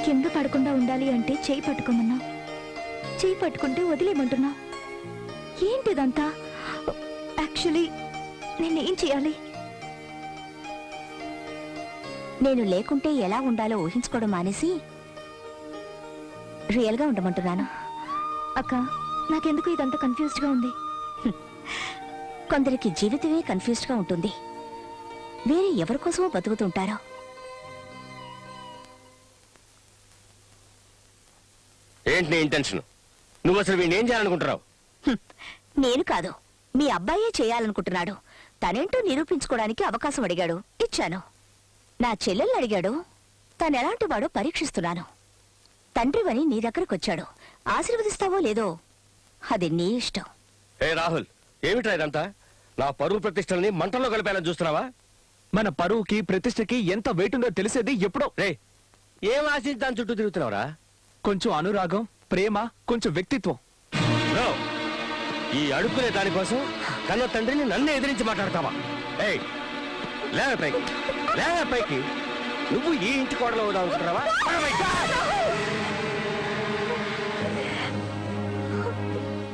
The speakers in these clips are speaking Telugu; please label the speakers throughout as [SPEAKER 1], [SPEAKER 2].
[SPEAKER 1] కింద పడకుండా ఉండాలి అంటే చేయి పట్టుకోమన్నా, చేయి పట్టుకుంటే వదిలేయమంటున్నా. ఏంటిదంతా? యాక్చువల్లీ నేనేం చేయాలి?
[SPEAKER 2] నేను లేకుంటే ఎలా ఉండాలో ఊహించుకోవడం మానేసి రియల్గా ఉండమంటున్నాను.
[SPEAKER 1] అక్క, నాకెందుకు ఇదంతా కన్ఫ్యూజ్డ్గా ఉంది.
[SPEAKER 2] కొందరికి జీవితమే కన్ఫ్యూజ్డ్గా ఉంటుంది. వేరే ఎవరికోసమో బతుకుతుంటారో.
[SPEAKER 3] ఏంటి నీ ఇంటెన్షన్? నువ్వు అసలు వీడిని ఏం చేయాలనుకుంటున్నావు?
[SPEAKER 2] నేను కాదు, మీ అబ్బాయే చేయాలనుకుంటున్నాడు. తనేంటో నిరూపించుకోవడానికి అవకాశం అడిగాడు, ఇచ్చాను. నా చెల్లెల్ని అడిగాడు, తనెలాంటి వాడో పరీక్షిస్తున్నాను. తండ్రివని నీ దగ్గరకొచ్చాడు, ఆశీర్వదిస్తావో లేదో అది నీ ఇష్టం.
[SPEAKER 3] ఏ రాహుల్, ఏమిట్రా ఇదంతా? నా పరువు ప్రతిష్టల్ని మంటల్లో కలిపేయాలని చూస్తున్నావా?
[SPEAKER 4] మన పరువుకి ప్రతిష్టకి ఎంత వెయిట్ ఉందో తెలిసేది ఎప్పుడో.
[SPEAKER 3] రే, ఏం ఆశించి దాని చుట్టూ తిరుగుతున్నావురా?
[SPEAKER 4] కొంచెం అనురాగం, ప్రేమ, కొంచెం వ్యక్తిత్వం.
[SPEAKER 3] బ్రో, ఈ అడుక్కునే దానికోసం కన్న తండ్రిని నన్నే ఎదిరించి మాట్లాడతావా? ఏయ్, లేవే పైకి, లేవే పైకి. నువ్వు ఈ ఇంటి కోడలో అవుదాం అనుకుంటున్నావా?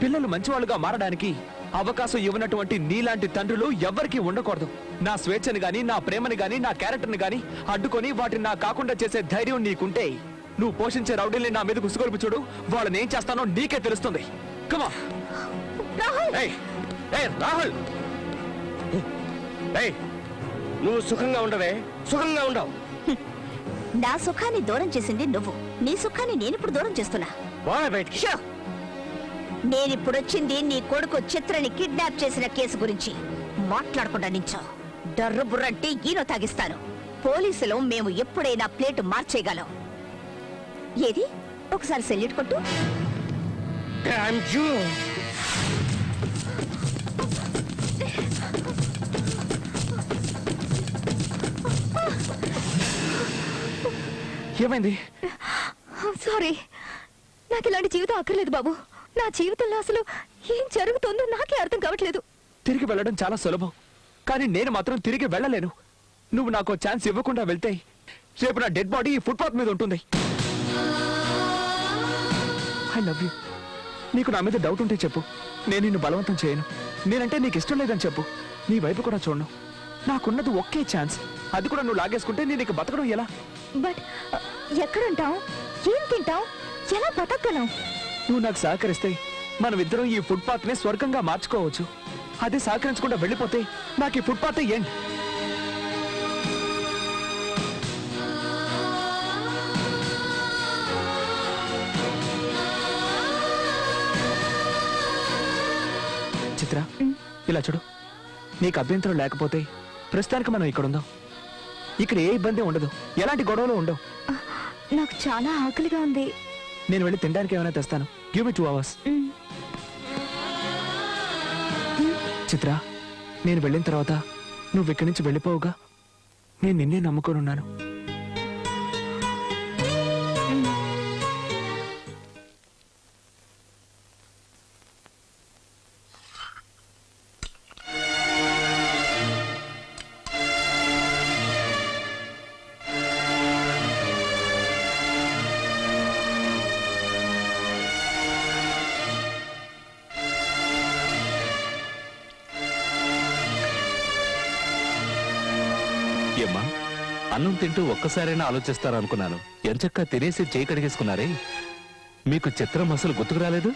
[SPEAKER 4] పిల్లలు మంచివాళ్ళుగా మారడానికి అవకాశం ఇవ్వనటువంటి నీలాంటి తండ్రులు ఎవ్వరికీ ఉండకూడదు. నా స్వేచ్ఛని గాని, నా ప్రేమని గాని, నా క్యారెక్టర్ని గాని అడ్డుకొని వాటిని నా కాకుండా చేసే ధైర్యం నీకుంటే నువ్వు పోషించే రౌడీల్ని నా మీద గుసుగొలుపు చూడు. వాళ్ళని ఏం చేస్తానో నీకే తెలుస్తుంది. కమా
[SPEAKER 3] రాహుల్, నువ్వు సుఖంగా ఉండవే, సుఖంగా ఉండవు.
[SPEAKER 2] నా సుఖాన్ని దూరం చేసింది నువ్వు, నీ సుఖాన్ని నేనిప్పుడు దూరం చేస్తున్నా.
[SPEAKER 3] బయటికి.
[SPEAKER 2] నేనిప్పుడొచ్చింది నీ కొడుకు చిత్రని కిడ్నాప్ చేసిన కేసు గురించి. మాట్లాడకుండా నించో. డర్రు బుర్రంటే ఈనో తాగిస్తాను. పోలీసులో మేము ఎప్పుడైనా ప్లేటు మార్చేయగలం. ఏది ఒకసారి సెల్యూట్ కొట్టు.
[SPEAKER 4] ఏమైంది?
[SPEAKER 1] సారీ, నాకు ఇలాంటి జీవితం అక్కర్లేదు బాబు. నా జీవితంలో అసలు ఏం జరుగుతుందో నాకే అర్థం కావట్లేదు.
[SPEAKER 4] తిరిగి వెళ్ళడం చాలా సులభం, కానీ నేను మాత్రం తిరిగి వెళ్ళలేను. నువ్వు నాకు ఛాన్స్ ఇవ్వకుండా వెళ్తే రేపు నా డెడ్ బాడీ ఈ ఫుట్పాత్ మీద ఉంటుంది. I love you. నీకు నా మీద డౌట్ ఉంటే చెప్పు, నేను నిన్ను బలవంతం చేయను. నేనంటే నీకు ఇష్టం లేదని చెప్పు, నీ వైపు కూడా చూడను. నాకున్నది ఒకే ఛాన్స్, అది కూడా నువ్వు లాగేసుకుంటే నేను నీకు బతకడం ఎలా?
[SPEAKER 1] బట్ ఎక్కడుంటావు, ఏం తింటావు, ఎలా బతకగలం?
[SPEAKER 4] నువ్వు నాకు సహకరిస్తే మనమిద్దరం ఈ ఫుట్పాత్ ని స్వర్గంగా మార్చుకోవచ్చు. అదే సహకరించకుండా వెళ్ళిపోతే నాకు ఈ ఫుట్పాత్ ఏంటి? చిత్ర, ఇలా చూడు. నీకు అభ్యంతరం లేకపోతే ప్రస్తుతానికి మనం ఇక్కడ ఉందాం. ఇక్కడ ఏ ఇబ్బంది ఉండదు, ఎలాంటి గొడవలు ఉండవు.
[SPEAKER 1] నాకు చాలా ఆకలిగా ఉంది.
[SPEAKER 4] నేను వెళ్ళి తినడానికి ఏమైనా తెస్తాను. Give me 2 hours. చిత్ర, నేను వెళ్ళిన తర్వాత నువ్వు ఇక్కడి నుంచి వెళ్ళిపోవుగా. నేను నిన్నే నమ్ముకొని ఉన్నాను.
[SPEAKER 5] ఏమ్మా, అన్నం తింటూ ఒక్కసారైనా ఆలోచిస్తారనుకున్నాను. ఎంచక్కా తినేసి చేయి కడిగేసుకున్నారే. మీకు చిత్రం అసలు గుర్తుకు రాలేదు?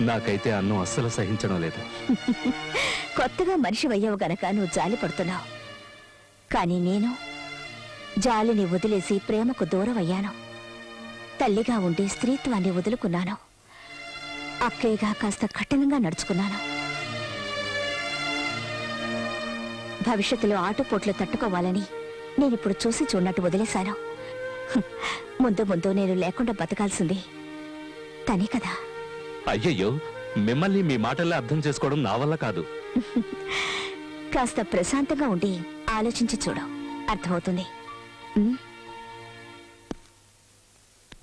[SPEAKER 5] నాకైతే అన్నం అస్సలు సహించడం లేదు.
[SPEAKER 2] కొత్తగా మనిషి అయ్యావు గనక నువ్వు జాలి పడుతున్నావు. కానీ నేను జాలిని వదిలేసి ప్రేమకు దూరం అయ్యాను. తల్లిగా ఉండి స్త్రీత్వాన్ని వదులుకున్నాను. అక్కయ్యగా కాస్త కఠినంగా నడుచుకున్నాను. భవిష్యత్తులో ఆటుపోట్లు తట్టుకోవాలని నేనిప్పుడు చూసి చూడనట్టు వదిలేశాను. ముందు ముందు నేను లేకుండా బతకాల్సింది తనే కదా.
[SPEAKER 5] అయ్యయ్యో, మిమ్మల్ని మీ మాటల్లో అర్థం చేసుకోవడం నా వల్ల కాదు.
[SPEAKER 2] కాస్త ప్రశాంతంగా ఉండి ఆలోచించి చూడు, అర్థమవుతుంది.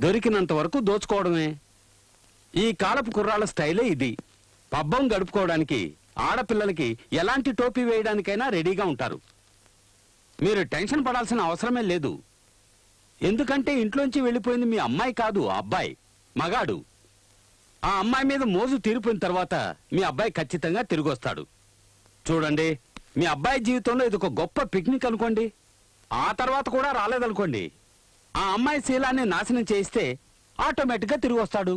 [SPEAKER 6] దొరికినంత వరకు దోచుకోవడమే ఈ కాలపు కుర్రాళ్ళ స్టైలే ఇది. పబ్బం గడుపుకోవడానికి ఆడపిల్లలకి ఎలాంటి టోపీ వేయడానికైనా రెడీగా ఉంటారు. మీరు టెన్షన్ పడాల్సిన అవసరమే లేదు. ఎందుకంటే ఇంట్లోంచి వెళ్ళిపోయింది మీ అమ్మాయి కాదు ఆ అబ్బాయి మగాడు. ఆ అమ్మాయి మీద మోజు తీరిపోయిన తర్వాత మీ అబ్బాయి ఖచ్చితంగా తిరిగి వస్తాడు. చూడండి, మీ అబ్బాయి జీవితంలో ఇది ఒక గొప్ప పిక్నిక్ అనుకోండి. ఆ తర్వాత కూడా రాలేదనుకోండి, ఆ అమ్మాయి శీలాన్ని నాశనం చేయిస్తే ఆటోమేటిక్గా తిరిగి వస్తాడు.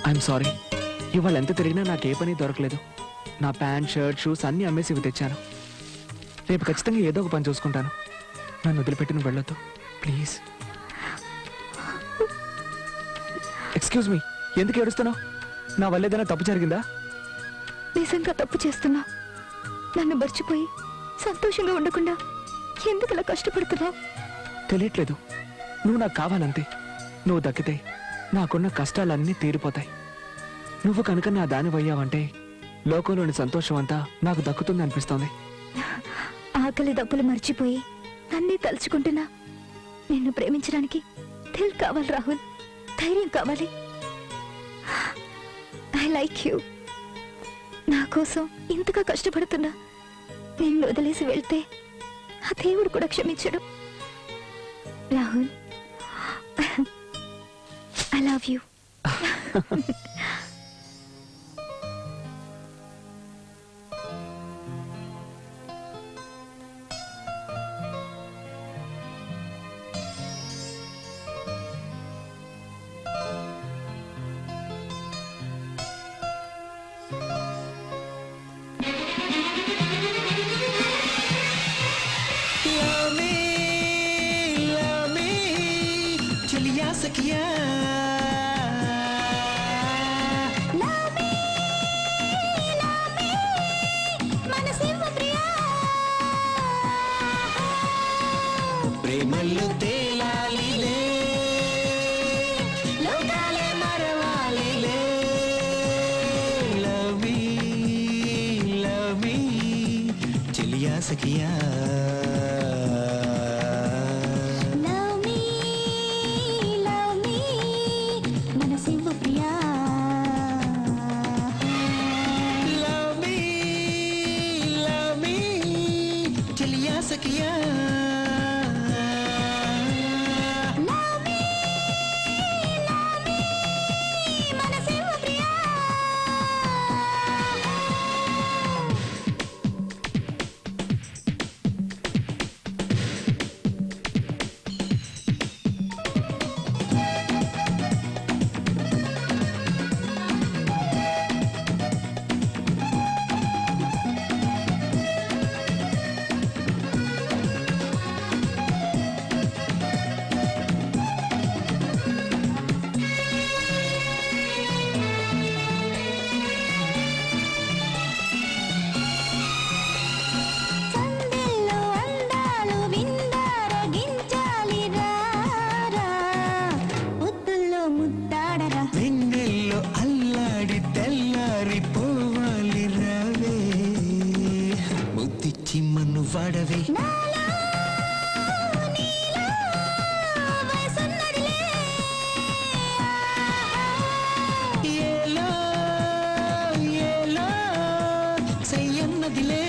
[SPEAKER 4] ఐఎమ్ సారీ, ఇవాళ ఎంత తిరిగినా నాకు ఏ పని దొరకలేదు. నా ప్యాంట్, షర్ట్, షూస్ అన్నీ అమ్మేసి ఇవి తెచ్చాను. రేపు ఖచ్చితంగా ఏదో ఒక పని చూసుకుంటాను. నన్ను వదిలిపెట్టి నువ్వు వెళ్ళొద్దు ప్లీజ్. ఎక్స్క్యూజ్ మీ, ఎందుకు ఏడుస్తున్నావు? నా వల్ల ఏదైనా తప్పు జరిగిందా?
[SPEAKER 1] నిజంగా తప్పు చేస్తున్నా. నన్ను మర్చిపోయి సంతోషంగా ఉండకుండా ఎందుకు ఇలా కష్టపడుతున్నావు?
[SPEAKER 4] తెలియట్లేదు. నువ్వు నాకు కావాలంతే. నువ్వు దక్కితే నాకున్న కష్టాలన్నీ తీరిపోతాయి. నువ్వు కనుక నా దానివయ్యావంటే లోకంలోని సంతోషం అంతా నాకు దక్కుతుంది అనిపిస్తోంది.
[SPEAKER 1] ఆకలి దప్పులు మర్చిపోయి నన్నే తలుచుకుంటున్నా. నిన్ను ప్రేమించడానికి దిల్ కావాలి రాహుల్, ధైర్యం కావాలి. I like you. నా కోసం ఇంతగా కష్టపడుతున్నా నిన్ను వదిలేసి వెళ్తే ఆ దేవుడు కూడా క్షమించడు. Rahul, I love you.
[SPEAKER 7] ప్రేమల్లో తేలాలిలే, లోకాలే మరవాలిలే. లవ్ మీ చెలియా సఖియా. వాడవే ఏలో ఏలో సయ్యన్నదిలే.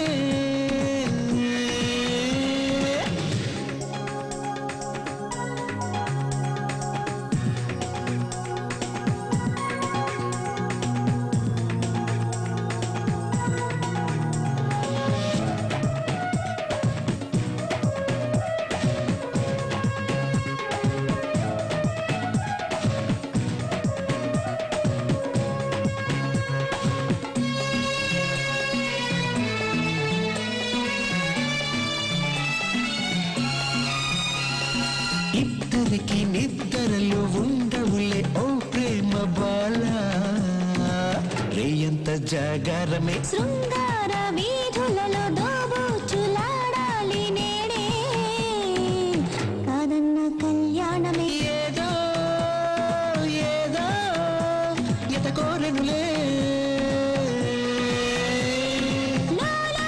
[SPEAKER 7] ఇద్దరికి నిద్రలు ఉండవులే ఓ ప్రేమ బాల, రేయంత జాగారమే
[SPEAKER 2] శృంగార వీధులలో దోబూచులాడాలి నేడే, కాదన్న కళ్యాణమే
[SPEAKER 7] ఏదో ఏదో ఎత కోరెనులే.
[SPEAKER 2] లాలా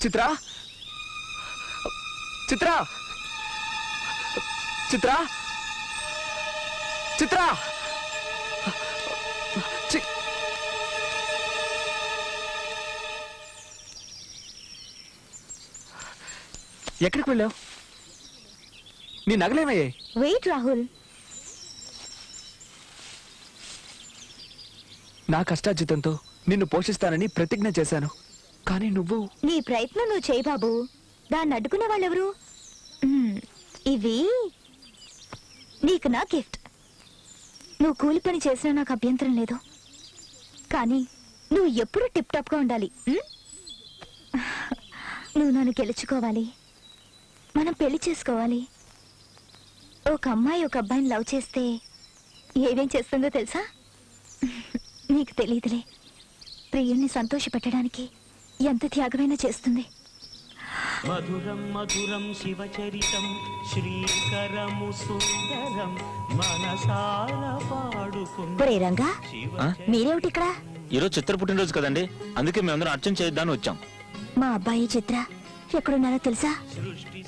[SPEAKER 4] చిత్ర చిత్ర చిత్ర చిత్ర చి- ఎక్కడికి వెళ్ళావు? నీ నగలేమయ్యాయి?
[SPEAKER 2] వెయిట్ రాహుల్,
[SPEAKER 4] నా కష్టార్జితంతో నిన్ను పోషిస్తానని ప్రతిజ్ఞ చేశాను. కానీ నువ్వు
[SPEAKER 2] నీ ప్రయత్నం నువ్వు చేయి బాబు. దాన్ని అడ్డుకునే వాళ్ళెవరు? ఇవి నీకు నా గిఫ్ట్. నువ్వు కూలి పని చేసినా నాకు అభ్యంతరం లేదు, కానీ నువ్వు ఎప్పుడు టిప్ టాప్ గా ఉండాలి. నువ్వు నన్ను గెలుచుకోవాలి, మనం పెళ్లి చేసుకోవాలి. ఒక అమ్మాయి ఒక అబ్బాయిని లవ్ చేస్తే ఏమేం చేస్తుందో తెలుసా? నీకు తెలియదులే, ప్రియుణ్ణి సంతోష పెట్టడానికి ఎంత త్యాగమైనా చేస్తుంది.
[SPEAKER 7] మధురం మధురం శివచరితం శ్రీకరము సుందరం మనసార పాడుకుందాం.
[SPEAKER 2] ఒరే రంగా, మీరేమిటి ఇక్కడ?
[SPEAKER 8] ఈరోజు చిత్ర పుట్టినరోజు కదండి, అందుకే మేమందరం అర్చన చేద్దామని వచ్చాం.
[SPEAKER 2] మా అబ్బాయి చిత్ర ఎక్కడున్నారో తెలుసా?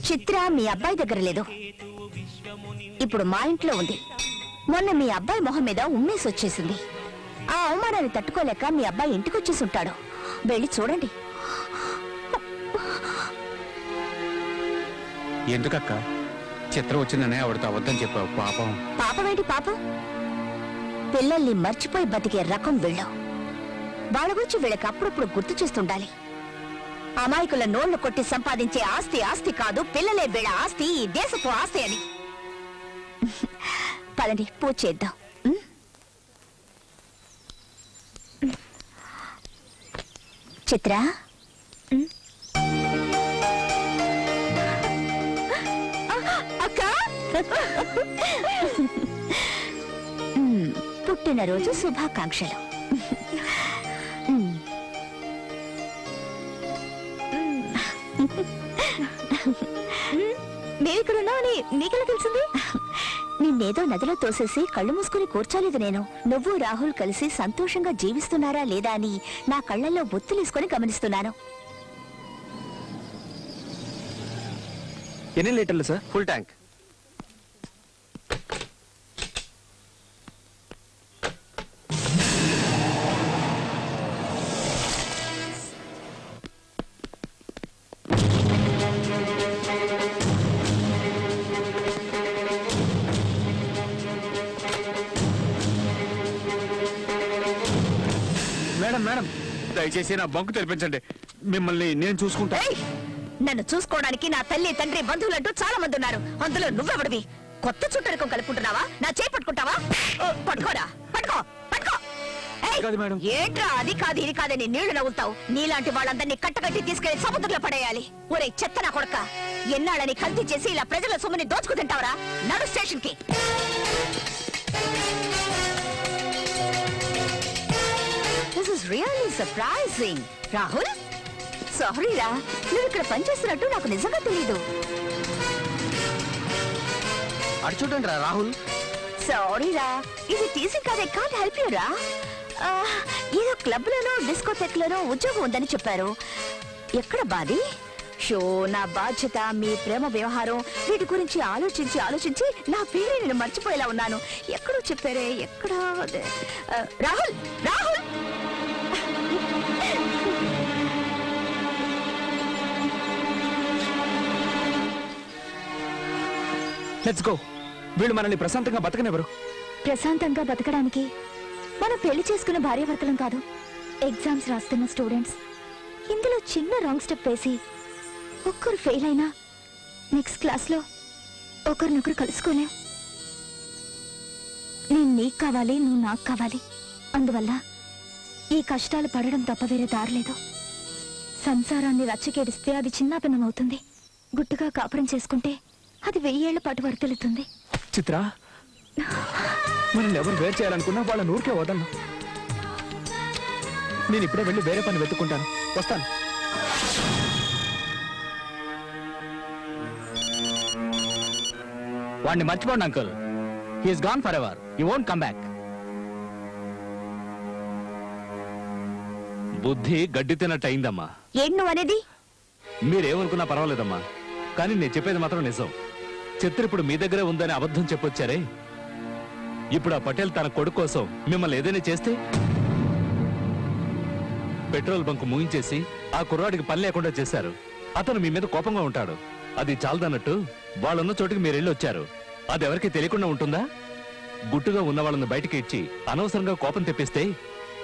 [SPEAKER 2] చిత్ర మీ అబ్బాయి దగ్గర లేదు, ఇప్పుడు మా ఇంట్లో ఉంది. మొన్న మీ అబ్బాయి మొహం మీద ఉమ్మేసి వచ్చేసింది. ఆ అవమానాన్ని తట్టుకోలేక మీ అబ్బాయి ఇంటికి వచ్చేసి ఉంటాడు. వెళ్ళి చూడండి.
[SPEAKER 6] ఎందుకక్క చిత్ర వచ్చిందనే ఆవిడతో అబద్ధం చెప్పావు? పాపం.
[SPEAKER 2] పాపమేంటి పాపం? పిల్లల్ని మర్చిపోయి బతికే రకం వీళ్ళు. వాళ్ళ గురించి వీళ్ళకి అప్పుడప్పుడు గుర్తు చేస్తుండాలి. అమాయకుల నోళ్లు కొట్టి సంపాదించే ఆస్తి ఆస్తి కాదు, పిల్లలే వీళ్ళ ఆస్తి, ఈ దేశపు ఆస్తి అని. పదండి, పూజ చేద్దాం. చిత్ర, అక్క, పుట్టినరోజు శుభాకాంక్షలు.
[SPEAKER 1] నేనిక్కడున్నావు అని నీకెలా తెలిసింది?
[SPEAKER 2] నిన్నేదో నదిలో తోసేసి కళ్ళు మూసుకుని కూర్చోలేదు నేను. నువ్వు రాహుల్ కలిసి సంతోషంగా జీవిస్తున్నారా లేదా అని నా కళ్ళల్లో బొత్తులేసుకొని గమనిస్తున్నాను.
[SPEAKER 4] ఎన్ని లీటర్లు sir?
[SPEAKER 3] Full tank.
[SPEAKER 6] Madam madam, దయచేసి నా బంకు తెరిపించండి, మిమ్మల్ని నేను చూసుకుంటా.
[SPEAKER 2] ఏయ్! నన్ను చూసుకోవడానికి నా తల్లి తండ్రి బంధువులంటూ చాలా మంది ఉన్నారు. అందులో నువ్వెవడివి? కొత్త చుట్టరికం కలుపుకుంటున్నావా? నా చేయి పట్టుకుంటావా? పట్టుకోరా, పట్టుకో, పట్టుకో. ఏయ్!
[SPEAKER 4] కాదు మేడం.
[SPEAKER 2] ఏంట్రా అది కాదు ఇది కాదని నీళ్లు నవ్వుతావు? నీలాంటి వాళ్ళందరినీ కట్టకట్టి తీసుకెళ్లి సముద్రంలో పడేయాలి. ఒరే చెత్త నా కొడక, ఎన్నాళ్ళని కల్తీ చేసి ఇలా ప్రజల సొమ్ముని దోచుకు తింటావరా? నడు స్టేషన్ కి. This is really surprising. Rahul, సారీరా, నువ్వు ఇక్కడ పనిచేస్తున్నట్టు నాకు నిజంగా తెలీదు.
[SPEAKER 3] అటు చూడండి రా రాహుల్.
[SPEAKER 2] సారీరా, ఇది టీసీ కాదే, కాంట్ హెల్ప్ యూ రా. ఏదో క్లబ్ లోనో డిస్కోటెక్ లోనో ఉద్యోగం ఉందని చెప్పారు. ఎక్కడ బాది? షో, నా బాధ్యత, మీ ప్రేమ వ్యవహారం, వీటి గురించి ఆలోచించి ఆలోచించి నా పేరే నేను మర్చిపోయేలా ఉన్నాను. ఎక్కడో చెప్పారే, ఎక్కడ? Rahul, Rahul,
[SPEAKER 4] let's go. వీళ్ళు మనల్ని ప్రశాంతంగా బతకనివ్వరు.
[SPEAKER 1] ప్రశాంతంగా బతకడానికి మనం పెళ్లి చేసుకున్న భార్యాభర్తలం కాదు, ఎగ్జామ్స్ రాస్తున్న స్టూడెంట్స్. ఇందులో చిన్న రాంగ్ స్టెప్ వేసి ఒక్కరు ఫెయిల్ అయినా నెక్స్ట్ క్లాస్లో ఒకరినొకరు కలుసుకోలేం. నేను నీకు కావాలి, నువ్వు నాకు కావాలి. అందువల్ల ఈ కష్టాలు పడడం తప్ప వేరే దారి లేదు. సంసారాన్ని రచ్చకేడిస్తే అది చిన్నాభిన్నమవుతుంది. గుట్టుగా కాపురం చేసుకుంటే అది 1000 ఏళ్ల పాటు వర్తిల్లుతుంది.
[SPEAKER 4] చిత్ర, మనల్ని ఎవరు వేరు చేయాలనుకున్నా వాళ్ళ నూరికే వదలను. నేను ఇప్పుడే వెళ్ళి వేరే పని వెతుక్కుంటాను. వస్తాను.
[SPEAKER 8] వాడిని మర్చిపోండి uncle, he's gone forever, he won't come back.
[SPEAKER 5] బుద్ధి గడ్డి తిన్నట్టు అయిందమ్మా.
[SPEAKER 2] ఏంటి నువ్వు అనేది?
[SPEAKER 5] మీరేమనుకున్నా పర్వాలేదమ్మా, కానీ నేను చెప్పేది మాత్రం నిజం. చిత్ర ఇప్పుడు మీ దగ్గరే ఉందని అబద్ధం చెప్పొచ్చారే. ఇప్పుడు ఆ పటేల్ తన కొడుకు కోసం మిమ్మల్ని ఏదైనా చేస్తే పెట్రోల్ బంక్ మూయించేసి ఆ కుర్రాడికి పని లేకుండా చేశారు. అతను మీ మీద కోపంగా ఉంటాడు. అది చాలదన్నట్టు వాళ్ళున్న చోటికి మీరు వెళ్ళి వచ్చారు. అది ఎవరికి తెలియకుండా ఉంటుందా? గుట్టుగా ఉన్న వాళ్ళని బయటికి ఇచ్చి అనవసరంగా కోపం తెప్పిస్తే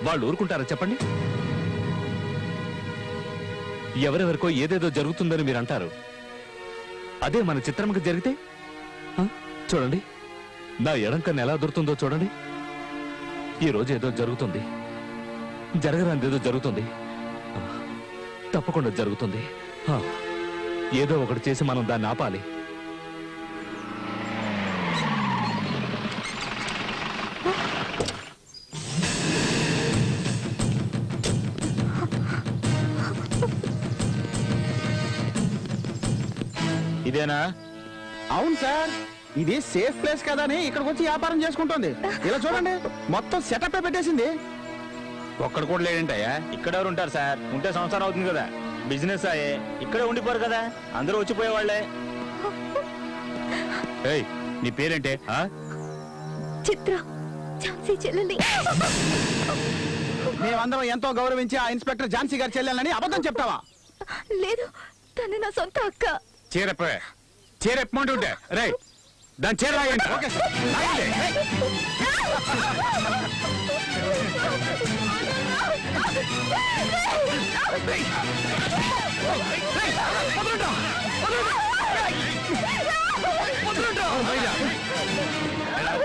[SPEAKER 5] వాళ్ళు ఊరుకుంటారా చెప్పండి? ఎవరెవరికో ఏదేదో జరుగుతుందని మీరు అంటారు. అదే మన చిత్రంకి జరిగితే చూడండి, నా ఎడంకన్ను ఎలా దొరుకుతుందో చూడండి. ఈ రోజు ఏదో జరుగుతుంది, జరగరానిదేదో జరుగుతుంది, తప్పకుండా జరుగుతుంది. ఏదో ఒకటి చేసి మనం దాన్ని ఆపాలి.
[SPEAKER 8] ఇదేనా?
[SPEAKER 9] అవును సార్, ఇది సేఫ్ ప్లేస్ కదా అని ఇక్కడికి వచ్చి వ్యాపారం చేసుకుంటుంది. ఇలా చూడండి, మొత్తం సెటప్ పెట్టేసింది.
[SPEAKER 8] ఒక్కడు కూడా లేడంటయ్యా. ఇక్కడ ఎవరు ఉంటారు సార్? ఉంటే సంవత్సరం అవుతుంది కదా. బిజినెస్ అయ్యే ఇక్కడే ఉండిపోరు కదా, అందరూ వచ్చిపోయేవాళ్లే. ఏయ్, నీ పేరేంటే?
[SPEAKER 1] చిత్ర, ఝాన్సీ చెల్లెలి.
[SPEAKER 9] మేమందరం ఎంతో గౌరవించి ఆ ఇన్స్పెక్టర్ ఝాన్సీ గారి చెల్లెలని అబద్ధం చెప్తావా?
[SPEAKER 1] లేదు, తను నా సొంత అక్క.
[SPEAKER 8] చీరెప్పమంటుంటే రే దాని చీర రాయండి. ఓకే సార్, రాయండి.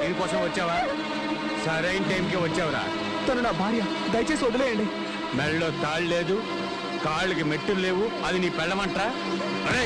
[SPEAKER 8] దీనికోసం వచ్చావా? సరైన టైంకి వచ్చావురా.
[SPEAKER 4] తను నా భార్య, దయచేసి వదిలేయండి.
[SPEAKER 8] మెళ్ళలో తాళ్ళు లేదు, కాళ్ళకి మెట్టులు లేవు, అది నీ పెళ్ళమంటరా? అరే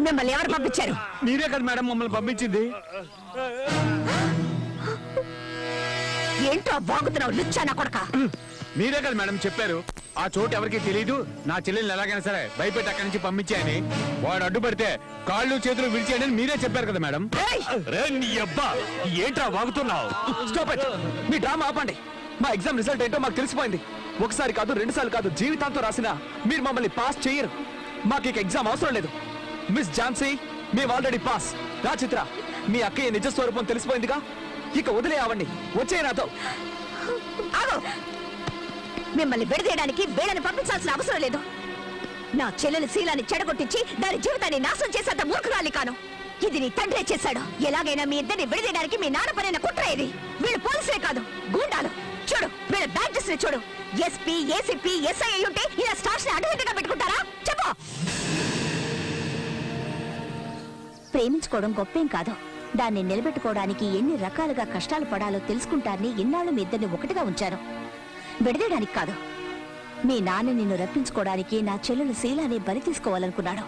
[SPEAKER 2] మిమ్మల్ని ఎవరు పంపించారు?
[SPEAKER 8] మీరే కదా మేడం మమ్మల్ని పంపించింది.
[SPEAKER 2] ఏంటో బాగుతున్నావు లుచ్చా నా కొడక.
[SPEAKER 8] మీరే కదా మేడం చెప్పారు ఆ చోటు ఎవరికి తెలియదు, నా చెల్లెల్ని ఎలాగైనా సరే భయపెట్టి అక్కడి నుంచి పంపించాయని. వాడు అడ్డుపడితే కాళ్ళు చేతులు విడిచేయని మీరే చెప్పారు కదా మేడం.
[SPEAKER 5] రే నీ అబ్బా, ఏంట్రా వాగుతున్నావు?
[SPEAKER 4] Stop it. మీ డ్రామా ఆపండి. మా ఎగ్జామ్ రిజల్ట్ ఏంటో మాకు తెలిసిపోయింది. ఒకసారి కాదు, రెండు సార్లు కాదు, జీవితాంతో రాసినా మీరు మమ్మల్ని పాస్ చేయరు. మాకు ఇక ఎగ్జామ్ అవసరం లేదు. మిస్ ఝాన్సీ, మేము ఆల్రెడీ పాస్. రా చిత్ర, మీ అక్కయ్య నిజ స్వరూపం తెలిసిపోయిందిగా, ఇక వదిలే అవండి. వచ్చే నాతో.
[SPEAKER 2] ఆగు. మిమ్మల్ని విడదీయడానికి వీళ్ళని పంపించాల్సిన అవసరం లేదు. నా చెల్లెలి శీలాన్ని చెడగొట్టించి దాని జీవితాన్ని నాశనం చేసేంత మూర్ఖురాలి కాను. ఇది నీ తండ్రే చేశాడు. ఎలాగైనా మీ ఇద్దరిని విడదీయడానికి మీ నాన్న పైన కుట్ర ఇది. వీళ్ళు పోలీసులే కాదు, గూండాలు. చూడు వీళ్ళ బ్యాడ్జెస్ ని చూడు. ఎస్పీ, ఏసీపీ, ఎస్ఐ అయి ఉంటే ఇలా స్టార్స్ ని అడ్డుగా పెట్టుకుంటారా? చెప్పు. ప్రేమించుకోవడం గొప్పేం కాదు. దాన్ని నిలబెట్టుకోవడానికి ఎన్ని రకాలుగా కష్టాలు పడాలో తెలుసుకుంటారని ఇన్నాళ్ళు మీ ఇద్దరిని ఒకటిగా ఉంచాను. విడదీయడానికి కాదు. మీ నాన్న నిన్ను రప్పించుకోవడానికి నా చెల్లెలు శీలాన్ని బలి తీసుకోవాలనుకున్నాడు.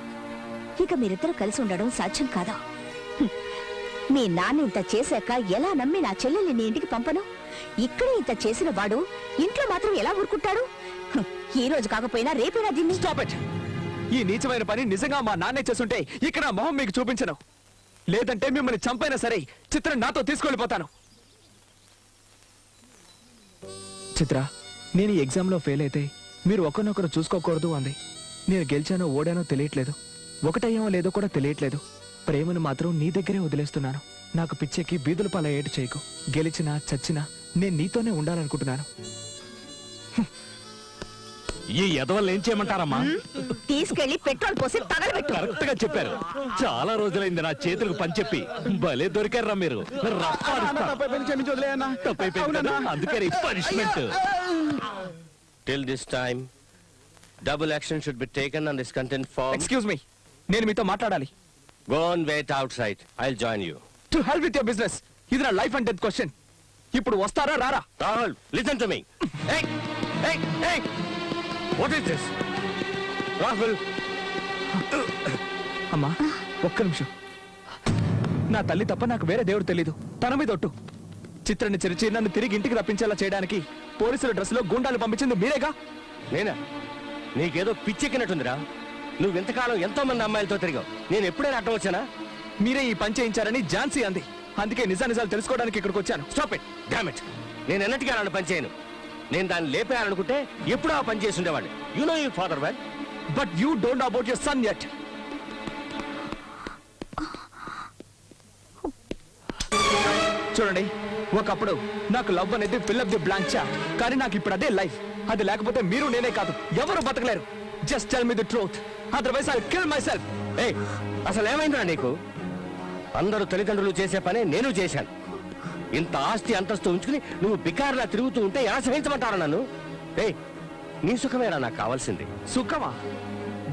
[SPEAKER 2] ఇక మీరిద్దరూ కలిసి ఉండడం సాధ్యం కాదు. మీ నాన్న ఇంత చేశాక ఎలా నమ్మి నా చెల్లెల్ని నీ ఇంటికి పంపను? ఇక్కడే ఇంత చేసిన వాడు ఇంట్లో మాత్రం ఎలా ఊరుకుంటాడు? ఈ రోజు కాకపోయినా రేపైనా దీన్ని.
[SPEAKER 4] Stop it. ఈ నీచమైన పని నిజంగా మా నాన్నే చేస్తుంటే ఇక్కడ నా మొహం మీకు చూపించను. లేదంటే మిమ్మల్ని చంపైనా సరే చిత్రం నాతో తీసుకెళ్ళిపోతాను. చిత్ర, నేను ఈ ఎగ్జామ్లో ఫెయిల్ అయితే మీరు ఒకరినొకరు చూసుకోకూడదు అంది. నేను గెలిచానో ఓడానో తెలియట్లేదు, ఒకటయ్యామో లేదో కూడా తెలియట్లేదు. ప్రేమను మాత్రం నీ దగ్గరే వదిలేస్తున్నాను. నాకు పిచ్చెక్కి బీదుల పాల ఏటు చేయకు. గెలిచినా చచ్చినా నేను నీతోనే ఉండాలనుకుంటున్నాను.
[SPEAKER 5] ఈ ఎదవల్ని ఏం చేయమంటారమ్మా?
[SPEAKER 2] తీసుకెళ్లి పెట్రోల్ పోసి తగలబెట్టు.
[SPEAKER 5] కరెక్ట్ గా చెప్పారు. చాలా రోజులైంది నా చేతులకు పని చెప్పి. భలే దొరికారా మీరు. తప్పైపోయింది కదా, అందుకని punishment.
[SPEAKER 3] Till this time, double action should be taken on this content form.
[SPEAKER 4] Excuse me, నేను మీతో మాట్లాడాలి.
[SPEAKER 3] Go and wait outside. I'll join you.
[SPEAKER 4] To help with your business. ఇది నా లైఫ్ అండ్ డెత్ క్వశ్చన్. ఇప్పుడు వస్తారా రారా?
[SPEAKER 3] Rahul, listen to me. Hey, hey, hey! What is this? Rahul!
[SPEAKER 4] అమ్మా ఒక్క నిమిషం. నా తల్లి తప్ప నాకు వేరే దేవుడు తెలీదు. తన మీద ఒట్టు. చిత్రాన్ని చెరిచి నన్ను తిరిగి ఇంటికి రప్పించేలా చేయడానికి పోలీసుల డ్రెస్సులో గుండాలు పంపించింది మీరేగా?
[SPEAKER 3] నేనా? నీకేదో పిచ్చెక్కినట్టుందిరా. నువ్వు ఇంతకాలం ఎంతో మంది అమ్మాయిలతో తిరిగావు. నేను ఎప్పుడైనా అడ్డం వచ్చానా?
[SPEAKER 4] మీరే ఈ పని చేయించారని ఝాన్సీ అంది. అందుకే నిజాలు తెలుసుకోవడానికి ఇక్కడికి వచ్చాను.
[SPEAKER 3] Stop it. Damn it. నేను ఎన్నటికీ అలాంటి పని చేయను. నేను దాన్ని లేపేయాలనుకుంటే ఎప్పుడూ ఆ పని చేసి ఉండేవాడిని. You know your father well.
[SPEAKER 4] But you don't know about your son yet. చూడండి, ఒకప్పుడు నాకు లవ్ అనేది fill up the blank chart. కానీ నాకు ఇప్పుడు అదే లైఫ్. అది లేకపోతే మీరు నేనే కాదు ఎవరు బతకలేరు. Just tell me the truth, otherwise I kill myself.
[SPEAKER 3] ఏయ్, అసలు ఏమైందిరా నీకు? అందరూ తల్లిదండ్రులు చేసే పనే నేను చేశాను. ఇంత ఆస్తి అంతస్తు ఉంచుకుని నువ్వు బికార్లా తిరుగుతూ ఉంటే ఎలా సహించమంటారా నన్ను? ఏయ్, నీ సుఖమేరా నాకు కావాల్సింది.
[SPEAKER 4] సుఖమా?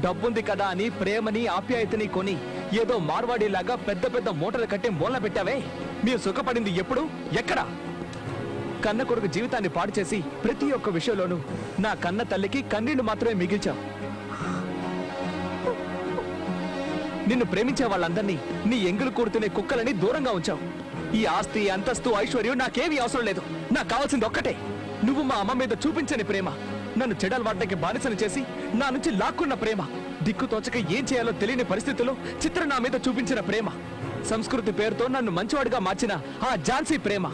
[SPEAKER 4] డబ్బుంది కదా అని ప్రేమని ఆప్యాయతని కొని ఏదో మార్వాడిలాగా పెద్ద పెద్ద మూటలు కట్టి మూలన పెట్టావే. మీరు సుఖపడింది ఎప్పుడు, ఎక్కడ? కన్న కొడుకు జీవితాన్ని పాడు చేసి ప్రతి ఒక్క విషయంలోనూ నా కన్న తల్లికి కన్నీళ్లు మాత్రమే మిగిల్చావు. నిన్ను ప్రేమించే వాళ్ళందరినీ నీ ఎంగులు కూడుతునే కుక్కలని దూరంగా ఉంచావు. ఈ ఆస్తి, అంతస్తు, ఐశ్వర్యం నాకేమీ అవసరం లేదు. నాకు కావాల్సింది ఒక్కటే, నువ్వు మా అమ్మ మీద చూపించని ప్రేమ. నన్ను చెడలవాడ్డానికి బానిసను చేసి నా నుంచి లాక్కున్న ప్రేమ. దిక్కు తోచక ఏం చేయాలో తెలియని పరిస్థితుల్లో చిత్ర నా మీద చూపించిన ప్రేమ. సంస్కృతి పేరుతో నన్ను మంచివాడిగా మార్చిన ఆ ఝాన్సీ ప్రేమ.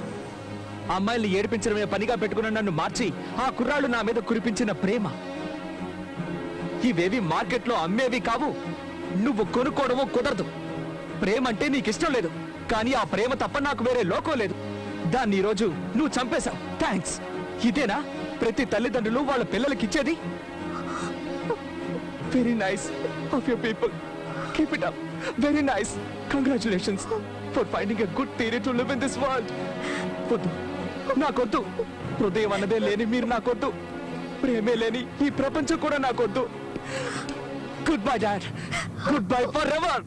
[SPEAKER 4] అమ్మాయిల్ని ఏడిపించడమే పనిగా పెట్టుకున్న నన్ను మార్చి ఆ కుర్రాళ్ళు నా మీద కురిపించిన ప్రేమ. ఇవేవి మార్కెట్లో అమ్మేవి కావు. నువ్వు కొనుక్కోవడమో కుదరదు. ప్రేమ అంటే నీకిష్టం లేదు, కానీ ఆ ప్రేమ తప్ప నాకు వేరే లోకం లేదు. దాన్ని ఈరోజు నువ్వు చంపేశావు. థ్యాంక్స్. ఇదేనా ప్రతి తల్లిదండ్రులు వాళ్ళ పిల్లలకి ఇచ్చేది? Very nice of your people. Keep it up. Very nice. Congratulations for finding a good theory to live in this world. వద్దు, నాకొద్దు. హృదయం అన్నదే లేని మీరు నాకొద్దు. ప్రేమే లేని ఈ ప్రపంచం కూడా నాకొద్దు. Good bye dad. Good bye for ever.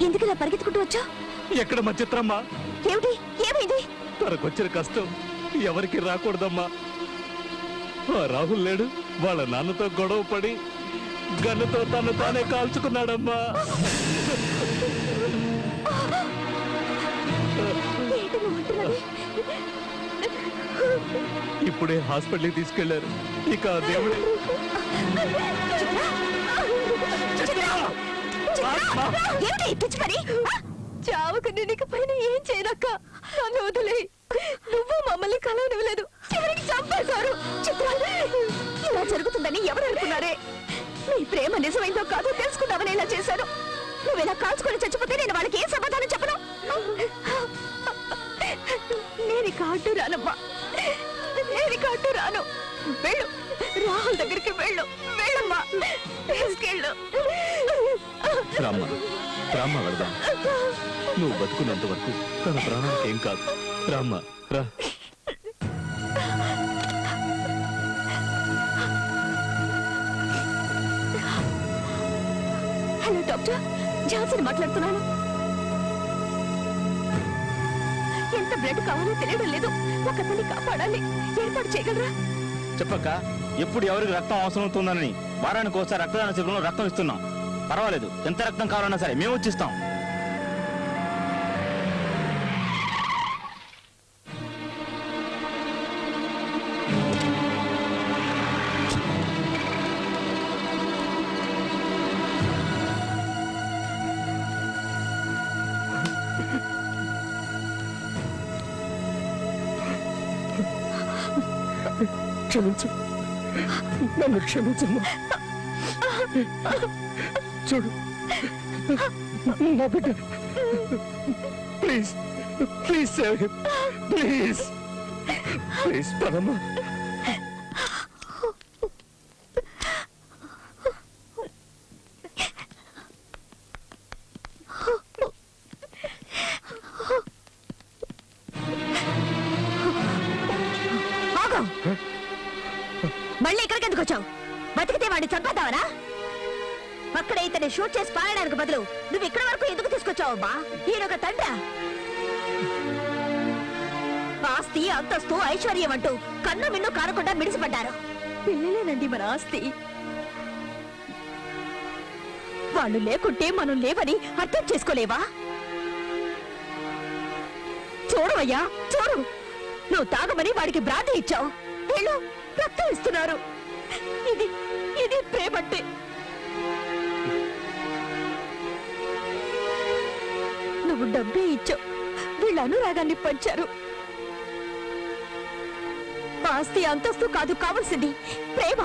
[SPEAKER 2] ఎందుకు ఇలా పరిగెత్తుకుంటూ వచ్చా?
[SPEAKER 5] ఎక్కడ మా చిత్రమ్మా?
[SPEAKER 2] ఏమిటి, ఏమైంది?
[SPEAKER 5] తనకొచ్చిన కష్టం ఎవరికి రాకూడదమ్మా. ఆ రాహుల్ లేడు, వాళ్ళ నాన్నతో గొడవ పడి గన్నుతో తను తానే కాల్చుకున్నాడమ్మా.
[SPEAKER 2] ఏంటి నువ్వు అంటున్నది?
[SPEAKER 5] ఇప్పుడే హాస్పిటల్కి తీసుకెళ్లారు. ఇక ఆ దేవుడే.
[SPEAKER 2] ఏమిటి ఈ పిచ్చి పని?
[SPEAKER 1] చావుకు నిన్నికి పైన ఏం చేయనక్క. నన్ను వదిలే. నువ్వు మమ్మల్ని కలవనివ్వలేదు, చివరికి చంపేశారు.
[SPEAKER 2] ఇలా జరుగుతుందని ఎవరు అనుకున్నారే? మీ ప్రేమ నిజమైందో కాదో తెలుసుకుందామని ఇలా చేశాను. నువ్వు ఇలా కాల్చుకొని చచ్చిపోతే నేను వాళ్ళకి ఏం సమాధానం చెప్పను?
[SPEAKER 5] రామ్మ రామ్మ వెళదాం. నువ్వు బతుకున్నంత వరకు తన ప్రాణానికి ఏం కాదు. రామ్మ రా.
[SPEAKER 2] హలో డాక్టర్, ఝాన్సీని మాట్లాడుతున్నాను. ఎంత బ్లడ్ కావాలో తెలియడం లేదు. ఒక అతన్ని కాపాడాలి. ఏర్పాటు చేయగలరా?
[SPEAKER 9] చెప్పక్క, ఎప్పుడు ఎవరికి రక్తం అవసరం అవుతుందని వారానికి ఒకసారి రక్తదాన శిబిరంలో రక్తం ఇస్తున్నాం. పర్వాలేదు, ఎంత రక్తం కావాలన్నా సరే మేము వచ్చిస్తాం.
[SPEAKER 3] క్షమించు, నన్ను క్షమించమ్మా. చూడు నా బిడ్డ, please please save him, please please పదమ్మా.
[SPEAKER 2] మళ్ళీ ఇక్కడికి ఎందుకు వచ్చావు? బతికితే వాడిని చంపేద్దావనా? అక్కడ ఇతన్ని షూట్ చేసి పారడానికి బదులు నువ్వు ఇక్కడ వరకు ఎందుకు తీసుకొచ్చావమ్మా? ఈయనొక తండ్రా? ఆస్తి, అంతస్తు, ఐశ్వర్యం అంటూ కన్ను మిన్ను కారకుండా మిడిసిపడ్డారు. పిల్లలేనండి మన ఆస్తి. వాళ్ళు లేకుంటే మనం లేవని అర్థం చేసుకోలేవా? చూడవయ్యా చూడు, నువ్వు తాగమని వాడికి బ్రాంతి ఇచ్చావు. వీళ్ళు రక్తం ఇస్తున్నారు. ఇది ఇది ప్రేమంటే. నువ్వు డబ్బే ఇచ్చావు, వీళ్ళ అనురాగాన్ని పంచారు. ఆస్తి, అంతస్తు కాదు కావాల్సింది, ప్రేమ.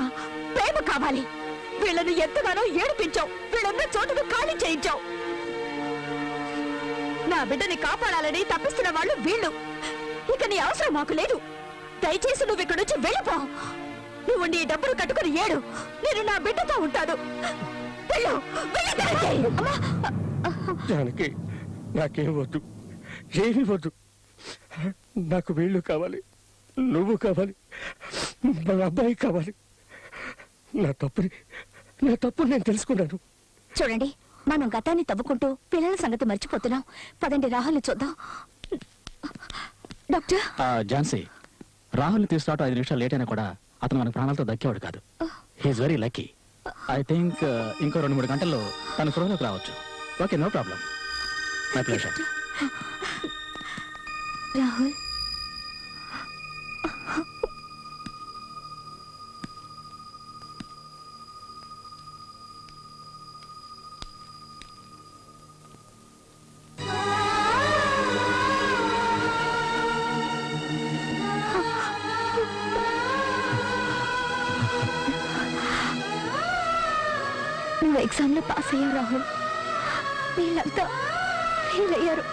[SPEAKER 2] ప్రేమ కావాలి. వీళ్ళను ఎంతగానో ఏడిపించావు. వీళ్ళన్న చోటును ఖాళీ చేయించావు. నా బిడ్డని కాపాడాలని తప్పిస్తున్న వాళ్ళు వీళ్ళు. ఇక నీ అవసరం మాకు లేదు. దయచేసి నువ్వు ఇక్కడి నుంచి వెళ్ళిపో. నువ్వు నీ డబ్బులు కట్టుకుని ఏడు. నేను నా బిడ్డతో ఉంటాను. వెళ్ళు, వెళ్ళి దయచేయి. అమ్మా!
[SPEAKER 3] జానకి, నాకేం వద్దు, ఏమీ వద్దు. నాకు వీళ్ళు కావాలి, నువ్వు కావాలి, మన అబ్బాయి కావాలి. నా తప్పుని నేను తెలుసుకున్నాను.
[SPEAKER 2] చూడండి, మనం గతాన్ని తవ్వుకుంటూ పిల్లల సంగతి మర్చిపోతున్నాం. పదండి, రాహుల్ని చూద్దాం. డాక్టర్,
[SPEAKER 9] ఝాన్సీ, రాహుల్ని తీసుకురావటం 5 నిమిషాలు లేట్ అయినా కూడా అతను మనకు ప్రాణాలతో దక్కేవాడు కాదు. He's very lucky. I think ఇంకో 2-3 గంటల్లో తన స్పృహలోకి రావచ్చు. Okay, no problem. My pleasure.
[SPEAKER 1] Rahul, నువ్వు ఎగ్జామ్ లో పాస్ అయ్యావు రాహుల్. వీళ్ళంతా ఫెయిల్ అయ్యారు.